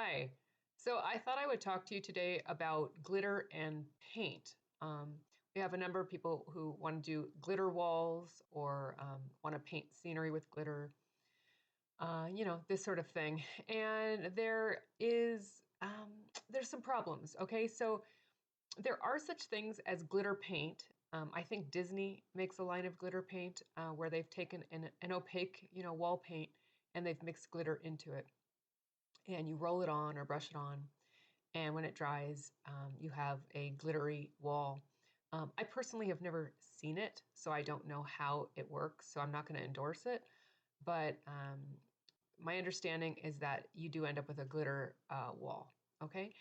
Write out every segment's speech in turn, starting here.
Hi. So I thought I would talk to you today about glitter and paint. We have a number of people who want to do glitter walls or want to paint scenery with glitter, this sort of thing. And there's some problems. Okay, so there are such things as glitter paint. I think Disney makes a line of glitter paint where they've taken an opaque, wall paint and they've mixed glitter into it, and you roll it on or brush it on. And when it dries, you have a glittery wall. I personally have never seen it, so I don't know how it works, so I'm not going to endorse it. But my understanding is that you do end up with a glitter wall. Okay,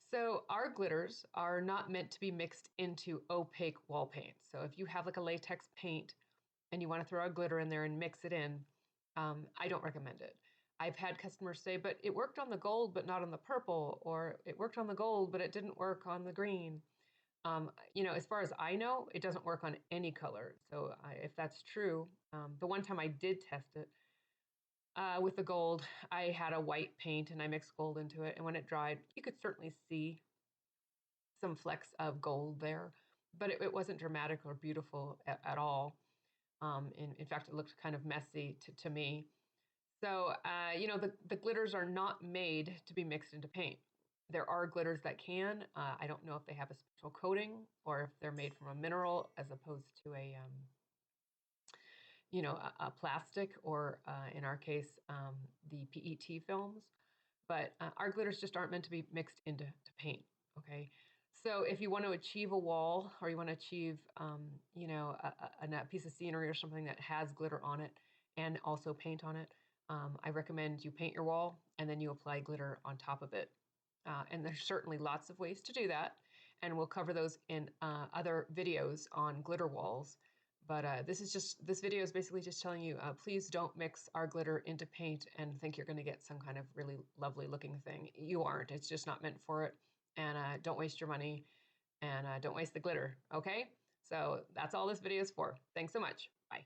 so our glitters are not meant to be mixed into opaque wall paint. So if you have like a latex paint and you want to throw a glitter in there and mix it in, I don't recommend it. I've had customers say, but it worked on the gold, but not on the purple, or it worked on the gold, but it didn't work on the green. As far as I know, it doesn't work on any color. So if that's true, the one time I did test it with the gold, I had a white paint and I mixed gold into it. And when it dried, you could certainly see some flecks of gold there, but it wasn't dramatic or beautiful at all. In fact, it looked kind of messy to me. So, the glitters are not made to be mixed into paint. There are glitters that can. I don't know if they have a special coating or if they're made from a mineral as opposed to a plastic or, in our case, the PET films. But our glitters just aren't meant to be mixed into paint. Okay. So if you want to achieve a wall or you want to achieve, a piece of scenery or something that has glitter on it and also paint on it, I recommend you paint your wall and then you apply glitter on top of it. And there's certainly lots of ways to do that, and we'll cover those in other videos on glitter walls. But this video is basically just telling you, please don't mix our glitter into paint and think you're going to get some kind of really lovely looking thing. You aren't. It's just not meant for it. And don't waste your money, and don't waste the glitter. Okay? So that's all this video is for. Thanks so much. Bye.